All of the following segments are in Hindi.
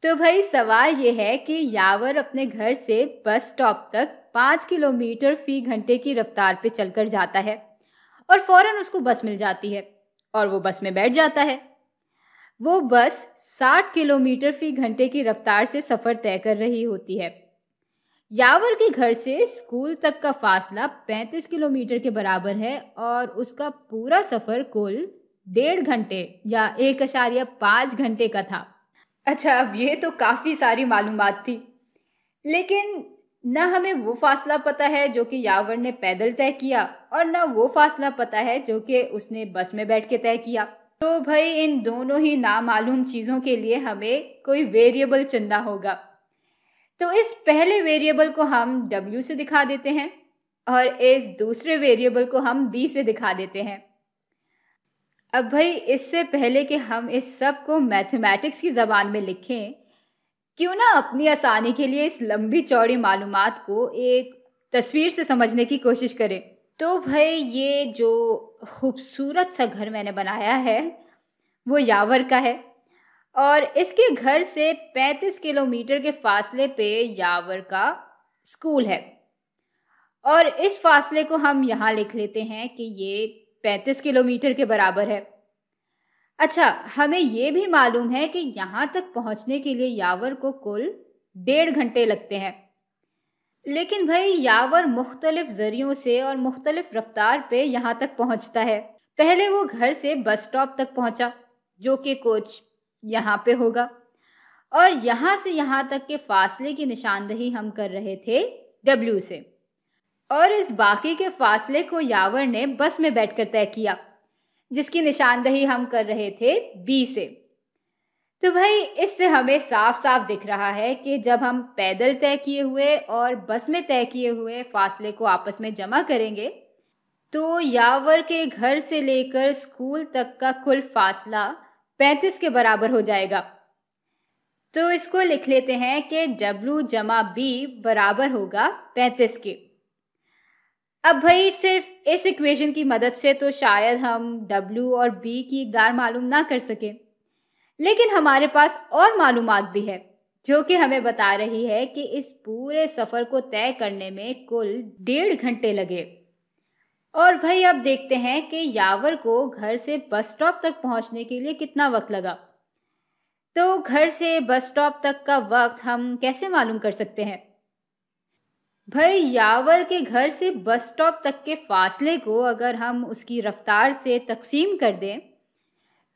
तो भाई सवाल ये है कि यावर अपने घर से बस स्टॉप तक 5 किलोमीटर फी घंटे की रफ्तार पे चलकर जाता है और फौरन उसको बस मिल जाती है और वो बस में बैठ जाता है। वो बस 60 किलोमीटर फी घंटे की रफ्तार से सफर तय कर रही होती है। यावर के घर से स्कूल तक का फासला 35 किलोमीटर के बराबर है और उसका पूरा सफर कुल 1.5 घंटे या 1.5 घंटे का था। अच्छा, अब ये तो काफी सारी मालूमात थी, लेकिन न हमें वो फासला पता है जो कि यावर ने पैदल तय किया और न वो फासला पता है जो कि उसने बस में बैठ के तय किया। तो भाई इन दोनों ही नामालूम चीजों के लिए हमें कोई वेरिएबल चुनना होगा। तो इस पहले वेरिएबल को हम W से दिखा देते हैं और इस दूसरे वेरिएबल को हम B से दिखा देते हैं। अब भाई इससे पहले कि हम इस सब को मैथमेटिक्स की ज़बान में लिखें, क्यों ना अपनी आसानी के लिए इस लंबी चौड़ी मालूमात को एक तस्वीर से समझने की कोशिश करें। तो भाई ये जो खूबसूरत सा घर मैंने बनाया है वो यावर का है और इसके घर से 35 किलोमीटर के फासले पे यावर का स्कूल है और इस फासले को हम यहाँ लिख लेते हैं कि ये 35 किलोमीटर के बराबर है। अच्छा, हमें ये भी मालूम है कि यहाँ तक पहुँचने के लिए यावर को कुल 1.5 घंटे लगते हैं। लेकिन भाई यावर मुख्तलिफ ज़रियों से और मुख्तलिफ रफ्तार पे यहाँ तक पहुँचता है। पहले वो घर से बस स्टॉप तक पहुँचा जो कि कुछ यहाँ पे होगा और यहाँ से यहाँ तक के फासले की निशानदही हम कर रहे थे W से और इस बाकी के फासले को यावर ने बस में बैठकर तय किया जिसकी निशानदही हम कर रहे थे B से। तो भाई इससे हमें साफ साफ दिख रहा है कि जब हम पैदल तय किए हुए और बस में तय किए हुए फासले को आपस में जमा करेंगे तो यावर के घर से लेकर स्कूल तक का कुल फासला 35 के बराबर हो जाएगा। तो इसको लिख लेते हैं कि W जमा B बराबर होगा 35 के। अब भाई सिर्फ इस इक्वेशन की मदद से तो शायद हम W और B की इकदार मालूम ना कर सकें, लेकिन हमारे पास और मालूमात भी है जो कि हमें बता रही है कि इस पूरे सफ़र को तय करने में कुल 1.5 घंटे लगे। और भाई अब देखते हैं कि यावर को घर से बस स्टॉप तक पहुंचने के लिए कितना वक्त लगा। तो घर से बस स्टॉप तक का वक्त हम कैसे मालूम कर सकते हैं? भाई यावर के घर से बस स्टॉप तक के फासले को अगर हम उसकी रफ्तार से तकसीम कर दें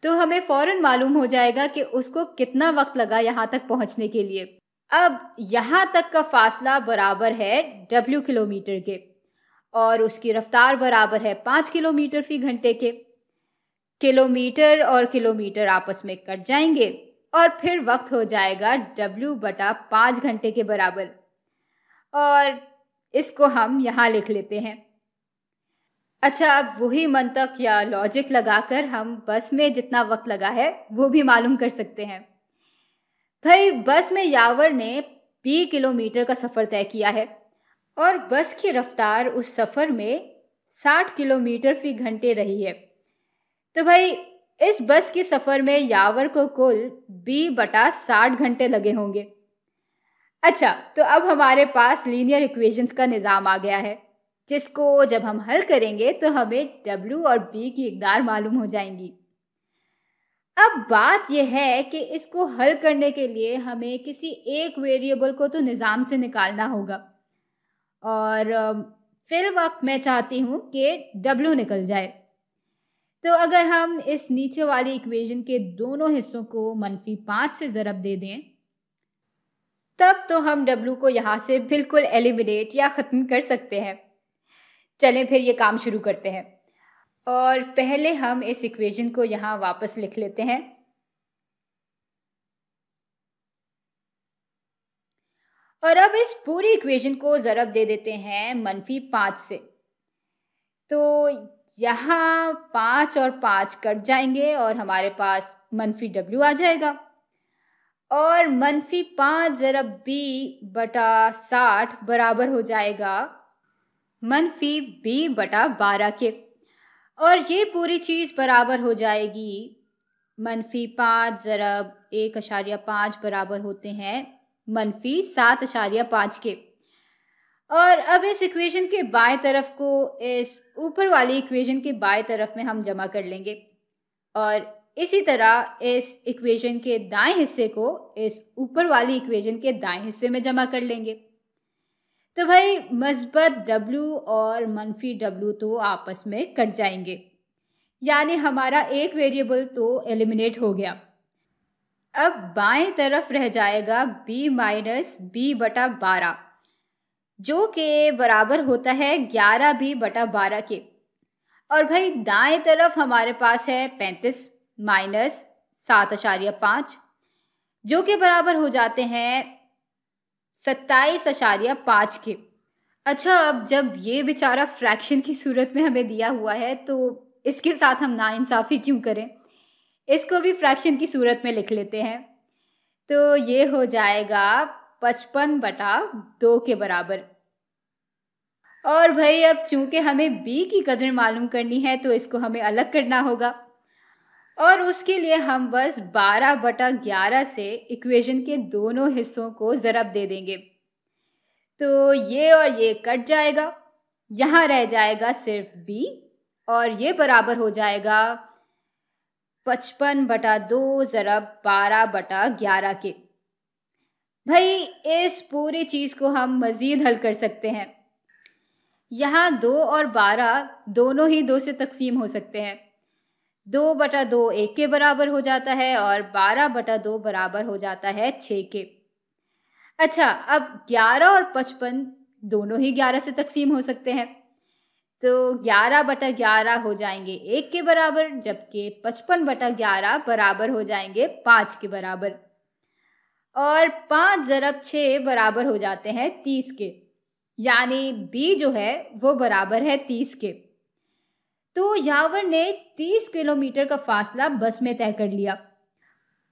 तो हमें फ़ौरन मालूम हो जाएगा कि उसको कितना वक्त लगा यहाँ तक पहुँचने के लिए। अब यहाँ तक का फासला बराबर है W किलोमीटर के और उसकी रफ्तार बराबर है 5 किलोमीटर फी घंटे के। किलोमीटर और किलोमीटर आपस में कट जाएंगे और फिर वक्त हो जाएगा W बटा 5 घंटे के बराबर और इसको हम यहाँ लिख लेते हैं। अच्छा, अब वही मंतक या लॉजिक लगाकर हम बस में जितना वक्त लगा है वो भी मालूम कर सकते हैं। भाई बस में यावर ने 20 किलोमीटर का सफ़र तय किया है और बस की रफ्तार उस सफ़र में 60 किलोमीटर फी घंटे रही है। तो भाई इस बस के सफ़र में यावर को कुल 20 बटा 60 घंटे लगे होंगे। अच्छा, तो अब हमारे पास लीनियर इक्वेशंस का निज़ाम आ गया है जिसको जब हम हल करेंगे तो हमें W और B की इकदार मालूम हो जाएंगी। अब बात यह है कि इसको हल करने के लिए हमें किसी एक वेरिएबल को तो निज़ाम से निकालना होगा और फिर वक्त मैं चाहती हूँ कि W निकल जाए। तो अगर हम इस नीचे वाली इक्वेशन के दोनों हिस्सों को -5 से ज़रब दे दें तब तो हम W को यहाँ से बिल्कुल एलिमिनेट या ख़त्म कर सकते हैं। चलें फिर ये काम शुरू करते हैं और पहले हम इस इक्वेशन को यहाँ वापस लिख लेते हैं और अब इस पूरी इक्वेशन को ज़रब दे देते हैं -5 से। तो यहाँ 5 और 5 कट जाएंगे और हमारे पास -W आ जाएगा और -5 ज़रब B बटा 60 बराबर हो जाएगा -B बटा 12 के और ये पूरी चीज़ बराबर हो जाएगी -5 ज़रब 1.5 बराबर होते हैं -7.5 के। और अब इस इक्वेशन के बाएं तरफ को इस ऊपर वाली इक्वेशन के बाएं तरफ में हम जमा कर लेंगे और इसी तरह इस इक्वेशन के दाएं हिस्से को इस ऊपर वाली इक्वेशन के दाएं हिस्से में जमा कर लेंगे। तो भाई मस्बत W और मनफी W तो आपस में कट जाएंगे, यानी हमारा एक वेरिएबल तो एलिमिनेट हो गया। अब बाएं तरफ रह जाएगा b माइनस b/12, जो कि बराबर होता है 11b/12 के। और भाई दाएं तरफ हमारे पास है 35 माइनस 7.5, जो कि बराबर हो जाते हैं 27.5 के। अच्छा, अब जब ये बेचारा फ्रैक्शन की सूरत में हमें दिया हुआ है तो इसके साथ हम नाइंसाफ़ी क्यों करें, इसको भी फ्रैक्शन की सूरत में लिख लेते हैं। तो ये हो जाएगा 55/2 के बराबर। और भाई अब चूंकि हमें b की कदर मालूम करनी है तो इसको हमें अलग करना होगा और उसके लिए हम बस 12/11 से इक्वेशन के दोनों हिस्सों को ज़रब दे देंगे। तो ये और ये कट जाएगा, यहाँ रह जाएगा सिर्फ b और ये बराबर हो जाएगा 55/2 ज़रब 12/11 के। भाई इस पूरी चीज़ को हम मज़ीद हल कर सकते हैं। यहाँ 2 और 12 दोनों ही 2 से तकसीम हो सकते हैं। 2/2 1 के बराबर हो जाता है और 12/2 बराबर हो जाता है 6 के। अच्छा, अब 11 और 55 दोनों ही 11 से तकसीम हो सकते हैं, तो 11/11 हो जाएंगे 1 के बराबर, जबकि 55/11 बराबर हो जाएंगे 5 के बराबर। और 5 ज़रब 6 बराबर हो जाते हैं 30 के, यानी b जो है वो बराबर है 30 के। तो यावर ने 30 किलोमीटर का फासला बस में तय कर लिया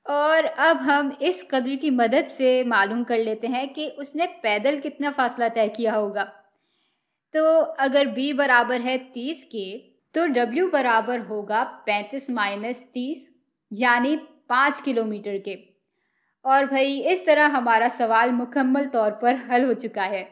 और अब हम इस कदर की मदद से मालूम कर लेते हैं कि उसने पैदल कितना फासला तय किया होगा। तो अगर b बराबर है 30 के तो w बराबर होगा 35 माइनस 30, यानी 5 किलोमीटर के। और भाई इस तरह हमारा सवाल मुकम्मल तौर पर हल हो चुका है।